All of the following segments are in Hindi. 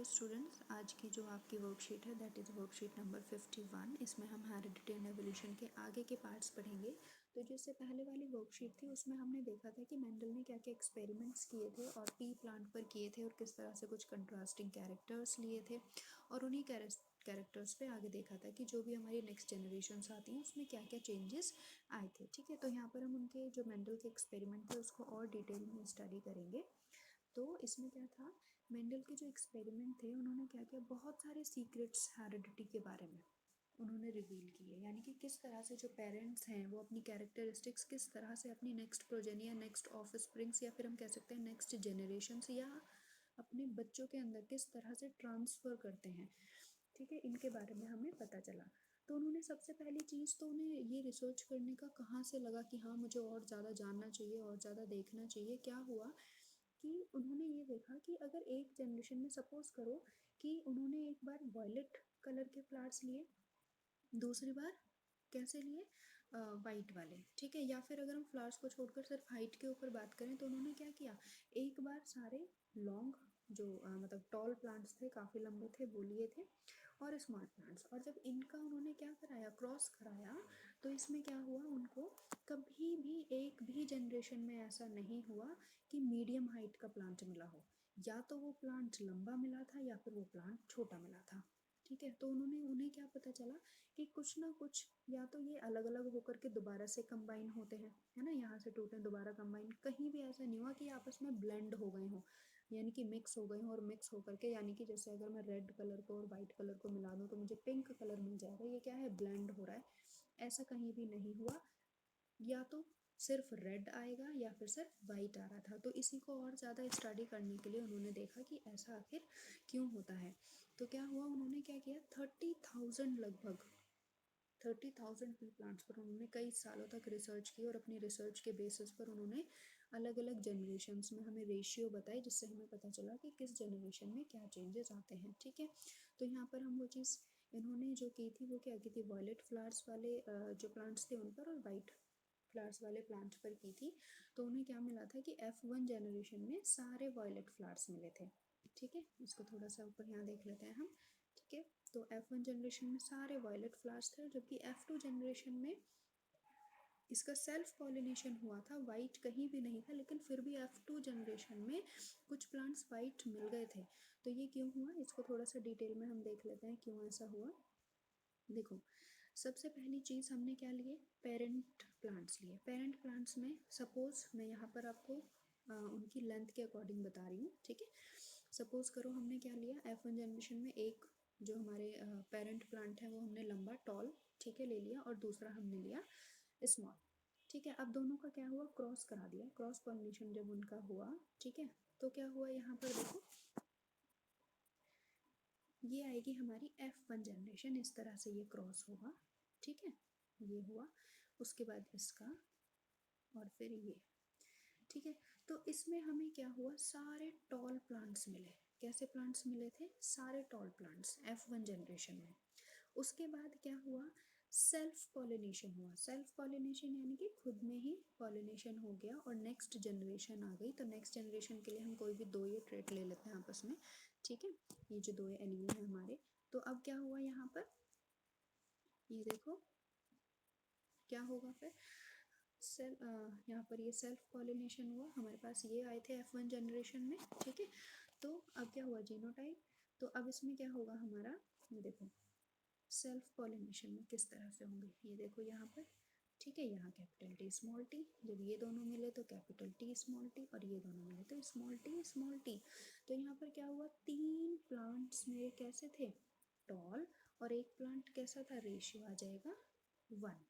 हेलो स्टूडेंट्स, आज की जो आपकी वर्कशीट है दैट इज़ वर्कशीट नंबर 51। इसमें हम हेरिडिटी एंड एवोल्यूशन के आगे के पार्ट्स पढ़ेंगे। तो जो इससे पहले वाली वर्कशीट थी उसमें हमने देखा था कि मेंडल ने क्या क्या एक्सपेरिमेंट्स किए थे और पी प्लांट पर किए थे और किस तरह से कुछ कंट्रास्टिंग कैरेक्टर्स लिए थे और उन्हीं कैरेक्टर्स पे आगे देखा था कि जो भी हमारी नेक्स्ट जनरेशन्स आती हैं उसमें क्या क्या चेंजेस आए थे। ठीक है, तो यहाँ पर हम उनके जो मेंडल के एक्सपेरिमेंट थे उसको और डिटेल में स्टडी करेंगे। तो इसमें क्या था, मेंडल के जो एक्सपेरिमेंट थे उन्होंने क्या किया, बहुत सारे सीक्रेट्स हेरिडिटी के बारे में उन्होंने रिवील किए। यानी कि किस तरह से जो पेरेंट्स हैं वो अपनी कैरेक्टरिस्टिक्स किस तरह से अपनी नेक्स्ट प्रोजेनी या नेक्स्ट ऑफ स्प्रिंग्स या फिर हम कह सकते हैं नेक्स्ट जनरेशन्स या अपने बच्चों के अंदर किस तरह से ट्रांसफ़र करते हैं। ठीक है, इनके बारे में हमें पता चला। तो उन्होंने सबसे पहली चीज़ तो उन्हें ये रिसर्च करने का कहाँ से लगा कि हाँ मुझे और ज़्यादा जानना चाहिए और ज़्यादा देखना चाहिए। क्या हुआ कि उन्होंने ये देखा कि अगर एक जनरेशन में सपोज करो कि उन्होंने एक बार वॉयलेट कलर के फ्लावर्स लिए, दूसरी बार कैसे लिए, वाइट वाले। ठीक है, या फिर अगर हम फ्लावर्स को छोड़कर सिर्फ हाइट के ऊपर बात करें तो उन्होंने क्या किया, एक बार सारे लॉन्ग जो मतलब टॉल प्लांट्स थे, काफ़ी लंबे थे, वो लिए थे और स्मॉल प्लांट्स। और जब इनका उन्होंने क्या कराया, क्रॉस कराया, तो इसमें क्या हुआ, उनको कभी भी एक भी जनरेशन में ऐसा नहीं हुआ कि मीडियम हाइट का प्लांट मिला हो। या तो वो प्लांट लंबा मिला था या फिर वो प्लांट छोटा मिला था। ठीक है, तो उन्हें क्या पता चला कि कुछ ना कुछ या तो ये अलग अलग होकर के दोबारा से कंबाइन होते हैं, है ना, यहाँ से टूटे दोबारा कंबाइन, कहीं भी ऐसा नहीं हुआ कि आपस में ब्लेंड हो गए हों, यानी कि मिक्स हो गए हों। और मिक्स होकर के, यानी कि जैसे अगर मैं रेड कलर को और वाइट कलर को मिला दूँ तो मुझे पिंक कलर मिल जाएगा, ये क्या है, ब्लेंड हो रहा है। ऐसा कहीं भी नहीं हुआ, या तो सिर्फ रेड आएगा या फिर सिर्फ वाइट आ रहा था। तो इसी को और ज़्यादा स्टडी करने के लिए उन्होंने देखा कि ऐसा आखिर क्यों होता है। तो क्या हुआ, उन्होंने क्या किया, 30,000 लगभग 30,000 पी प्लांट्स पर उन्होंने कई सालों तक रिसर्च की और अपनी रिसर्च के बेसिस पर उन्होंने अलग अलग जनरेशन्स में हमें रेशियो बताए, जिससे हमें पता चला कि किस जनरेशन में क्या चेंजेस आते हैं। ठीक है, तो यहाँ पर हम वो चीज़ इन्होंने जो की थी वो क्या की थी, वॉयलेट फ्लावर्स वाले जो प्लांट्स थे उन पर और वाइट फ्लावर्स वाले प्लांट पर की थी। तो उन्हें क्या मिला था कि F1 जनरेशन में सारे वॉयलेट फ्लावर्स मिले थे। ठीक है, इसको थोड़ा सा ऊपर यहाँ देख लेते हैं हम। ठीक है, तो F1 जनरेशन में सारे वॉयलेट फ्लावर्स थे, जबकि F2 जनरेशन में इसका सेल्फ पॉलिनेशन हुआ था, वाइट कहीं भी नहीं था, लेकिन फिर भी F2 जनरेशन में कुछ प्लांट्स वाइट मिल गए थे। तो ये क्यों हुआ, इसको थोड़ा सा डिटेल में हम देख लेते हैं क्यों ऐसा हुआ। देखो, सबसे पहली चीज़ हमने क्या लिए, पेरेंट प्लांट्स लिए। पेरेंट प्लांट्स में सपोज मैं यहाँ पर आपको उनकी लेंथ के अकॉर्डिंग बता रही हूँ। ठीक है, सपोज करो हमने क्या लिया, F1 जनरेशन में एक जो हमारे पेरेंट प्लांट है वो हमने लंबा टॉल, ठीक है, ले लिया, और दूसरा हमने लिया स्मॉल। ठीक है, अब दोनों का क्या हुआ, क्रॉस करा दिया, क्रॉस पॉलिनेशन जब उनका हुआ। ठीक है, तो क्या हुआ यहाँ पर देखो, ये आएगी हमारी F1 जनरेशन, इस तरह से ये क्रॉस होगा। ठीक है, ये हुआ, उसके बाद इसका, और फिर ये। ठीक है, तो इसमें हमें क्या हुआ, सारे टॉल प्लांट्स मिले। कैसे प्लांट्स मिले थे, सारे टॉल प्लांट्स F1 जनरेशन में। उसके बाद क्या हुआ, सेल्फ पॉलिनेशन हुआ। सेल्फ पॉलिनेशन यानी कि खुद में ही पॉलिनेशन हो गया और नेक्स्ट जनरेशन आ गई। तो नेक्स्ट जनरेशन के लिए हम कोई भी दो ये ट्रेट ले लेते हैं आपस में। ठीक है, ये जो दो एनिमल है हमारे, तो अब क्या हुआ यहाँ पर, ये देखो क्या होगा फिर, यहाँ पर ये सेल्फ पॉलिनेशन हुआ, हमारे पास ये आए थे F1 जनरेशन में। ठीक है, तो अब क्या हुआ, जीनोटाइप। तो अब इसमें क्या होगा हमारा, ये देखो सेल्फ पॉलिनेशन में किस तरह से होंगे, ये देखो यहाँ पर। ठीक है, यहाँ कैपिटल टी स्मॉल टी, जब ये दोनों मिले तो कैपिटल टी स्मॉल टी, और ये दोनों मिले तो स्मॉल टी स्मॉल टी। तो यहाँ पर क्या हुआ, तीन प्लांट्स मेरे कैसे थे, टॉल, और एक प्लांट कैसा था, रेशियो आ जाएगा 1।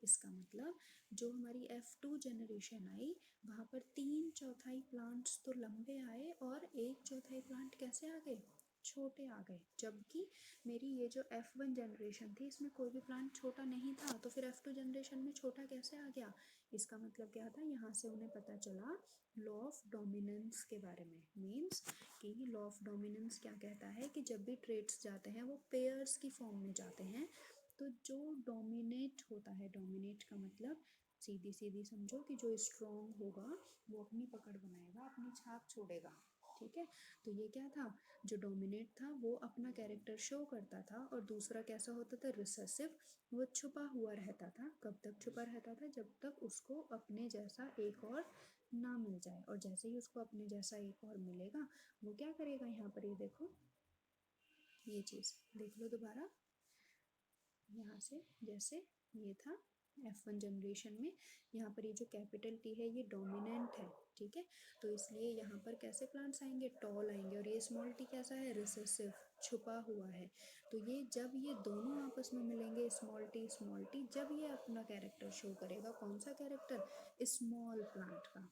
इसका मतलब जो हमारी F2 जनरेशन आई वहाँ पर 3/4 प्लांट्स तो लंबे आए और 1/4 प्लांट कैसे आ गए, छोटे आ गए। जबकि मेरी ये जो F1 जनरेशन थी इसमें कोई भी प्लांट छोटा नहीं था, तो फिर F2 जनरेशन में छोटा कैसे आ गया। इसका मतलब क्या था, यहाँ से उन्हें पता चला लॉ ऑफ डोमिनेंस के बारे में। मीन्स कि लॉ ऑफ डोमिनेंस क्या कहता है कि जब भी ट्रेट्स जाते हैं वो पेयर्स की फॉर्म में जाते हैं। तो जो डोमिनेट होता है, डोमिनेट का मतलब सीधी सीधी समझो कि जो स्ट्रॉन्ग होगा वो अपनी पकड़ बनाएगा, अपनी छाप छोड़ेगा। ठीक है। तो ये क्या था, जो डोमिनेट था वो अपना कैरेक्टर शो करता था, और दूसरा कैसा होता था, रिसेसिव, वो छुपा हुआ रहता था। कब तक छुपा रहता था, जब तक उसको अपने जैसा एक और ना मिल जाए, और जैसे ही उसको अपने जैसा एक और मिलेगा वो क्या करेगा, यहाँ पर ये देखो, ये चीज़ देख लो दोबारा, यहाँ से जैसे ये था F1 जनरेशन में, यहाँ पर ये जो कैपिटल T है ये डोमिनेंट है, ठीक है। तो इसलिए यहाँ पर कैसे प्लांट्स आएंगे, टॉल आएंगे, और ये स्मॉल टी कैसा है, रिसेसिव, छुपा हुआ है। तो ये जब ये दोनों आपस में मिलेंगे, स्मॉल टी, जब ये अपना कैरेक्टर शो करेगा, कौन सा कैरेक्टर, स्मॉल प्लांट का,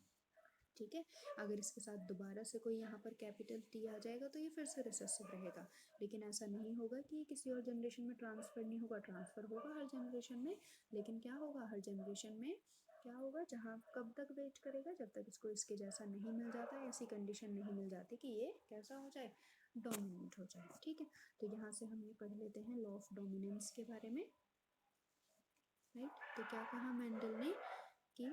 ठीक है। अगर इसके साथ दोबारा से कोई यहाँ पर कैपिटल टी आ जाएगा तो ये फिर से रिसेसिव रहेगा, लेकिन ऐसा नहीं होगा कि किसी और जनरेशन में ट्रांसफर नहीं होगा, ट्रांसफर होगा हर जनरेशन में, लेकिन क्या होगा, हर जनरेशन में क्या होगा, जहाँ कब तक वेट करेगा, जब तक इसको इसके जैसा नहीं मिल जाता, ऐसी कंडीशन नहीं मिल जाती कि ये कैसा हो जाए, डोमिनेंट हो जाए, ठीक है। तो यहाँ से हम ये पढ़ लेते हैं लॉ ऑफ डोमिनेंस के बारे में, राइट। तो क्या कहा मेंडल ने कि,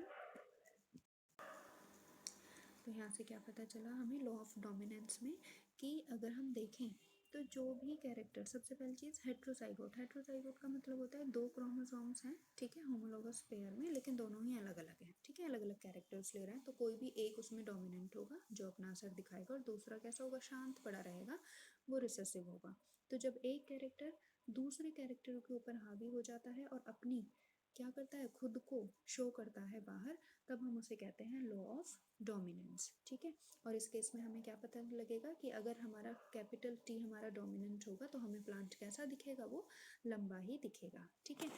तो यहाँ से क्या पता चला हमें लॉ ऑफ डोमिनेंस में, कि अगर हम देखें तो जो भी कैरेक्टर, सबसे पहली चीज़ हेट्रोजाइगोट, हेट्रोजाइगोट का मतलब होता है दो क्रोमोसोम्स हैं, ठीक है, होमोलोगस पेयर में, लेकिन दोनों ही अलग अलग हैं, ठीक है, अलग अलग कैरेक्टर्स ले रहे हैं, तो कोई भी एक उसमें डोमिनेंट होगा जो अपना असर दिखाएगा, और दूसरा कैसा होगा, शांत पड़ा रहेगा, वो रिसेसिव होगा। तो जब एक कैरेक्टर दूसरे कैरेक्टर के ऊपर हावी हो जाता है और अपनी क्या करता है, खुद को शो करता है बाहर, तब हम उसे कहते हैं लॉ ऑफ डोमिनेंस, ठीक है। और इस केस में हमें क्या पता लगेगा कि अगर हमारा कैपिटल टी हमारा डोमिनेंट होगा तो हमें प्लांट कैसा दिखेगा, वो लंबा ही दिखेगा, ठीक है।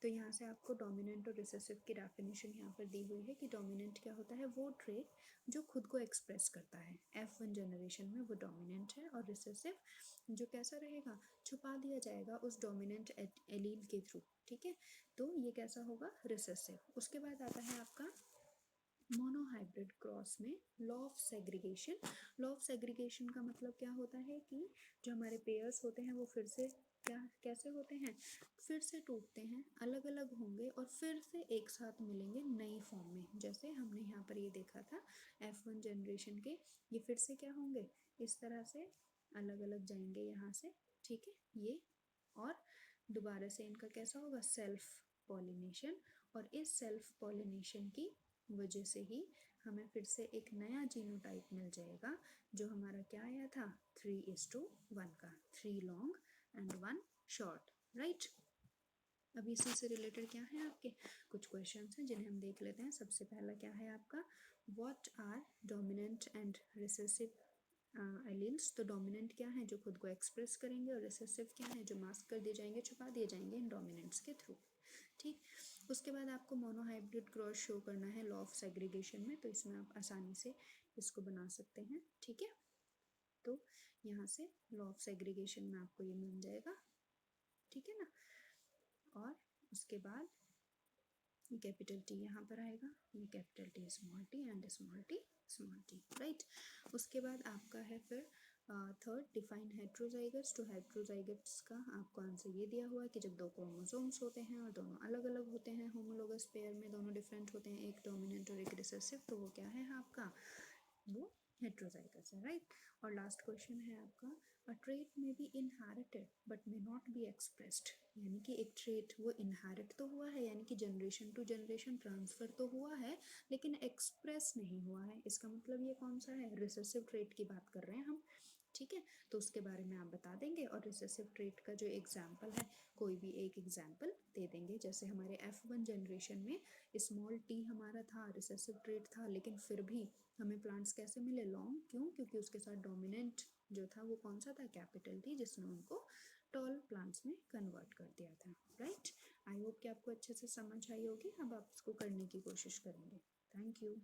तो यहाँ से आपको डोमिनेंट और रिसेसिव की डेफिनेशन यहाँ पर दी हुई है कि डोमिनेंट क्या होता है, वो ट्रेट जो खुद को एक्सप्रेस करता है, F1 जनरेशन में वो डोमिनेंट है, और रिसेसिव जो कैसा रहेगा, छुपा दिया जाएगा उस डोमिनेंट एलील के थ्रू, ठीक है। तो ये कैसा होगा, रिसेसिव। उसके बाद आता है आपका मोनोहाइब्रिड क्रॉस में law of segregation. Law of segregation का मतलब क्या होता है कि जो हमारे पेयर्स होते हैं वो फिर से क्या कैसे होते हैं, फिर से टूटते हैं, अलग अलग होंगे और फिर से एक साथ मिलेंगे नई फॉर्म में, जैसे हमने यहाँ पर ये देखा था F1 जनरेशन के, ये फिर से क्या होंगे, इस तरह से अलग अलग जाएंगे यहाँ से, ठीक है ये, और दोबारा से इनका कैसा होगा, सेल्फ पॉलिनेशन, और इस सेल्फ पॉलिनेशन की वजह से ही हमें फिर से एक नया जीनोटाइप मिल जाएगा, जो हमारा क्या आया था, 3:1 का, 3 लॉन्ग एंड 1 शॉर्ट, राइट। अब इसी से रिलेटेड क्या है आपके कुछ क्वेश्चंस हैं जिन्हें हम देख लेते हैं। सबसे पहला क्या है आपका, what are dominant and recessive alleles. तो डोमिनेंट क्या है, जो खुद को एक्सप्रेस करेंगे, और रिसेसिव क्या है, जो मास्क कर दिए जाएंगे, छुपा दिए जाएंगे इन डोमिनेंट्स के थ्रू, ठीक। उसके बाद आपको मोनोहाइब्रिड क्रॉस शो करना है लॉ ऑफ सेग्रीगेशन में, तो इसमें आप आसानी से इसको बना सकते हैं, ठीक है। तो यहाँ से लॉ ऑफ सेग्रीगेशन में आपको ये मिल जाएगा, ठीक है ना। और उसके बाद ये कैपिटल टी यहाँ पर आएगा, ये capital T small T and small T, right. उसके बाद आपका है फिर थर्ड, डिफाइन हेट्रोजाइगट्स। तो हेट्रोजाइगट्स का आपको आंसर ये दिया हुआ है कि जब दो क्रोमोसोम्स होते हैं और दोनों अलग अलग होते हैं, होमोलोगस पेयर में दोनों डिफरेंट होते हैं, एक डोमिनेंट और एक रिसेसिव, तो वो क्या है आपका, वो हेट्रोजाइगस है, राइट। और लास्ट क्वेश्चन है आपका, अ ट्रेट में B inherited but may not be expressed, यानी कि एक ट्रेट वो इनहेरिट तो हुआ है, यानी कि जनरेशन टू जनरेशन ट्रांसफर तो हुआ है, लेकिन एक्सप्रेस नहीं हुआ है। इसका मतलब ये कौन सा है, रिसेसिव ट्रेट की बात कर रहे हैं हम, ठीक है। तो उसके बारे में आप बता देंगे, और रिसेसिव ट्रेट का जो एग्जाम्पल है कोई भी एक एग्जाम्पल दे देंगे, जैसे हमारे F1 जनरेशन में स्मॉल टी हमारा था, रिसेसिव ट्रेट था, लेकिन फिर भी हमें प्लांट्स कैसे मिले, लॉन्ग, क्यों, क्योंकि उसके साथ डोमिनेंट जो था वो कौन सा था, कैपिटल टी, जिसने उनको टॉल प्लांट्स में कन्वर्ट कर दिया था, राइट। आई होप कि आपको अच्छे से समझ आई होगी। अब आप इसको करने की कोशिश करेंगे। Thank you.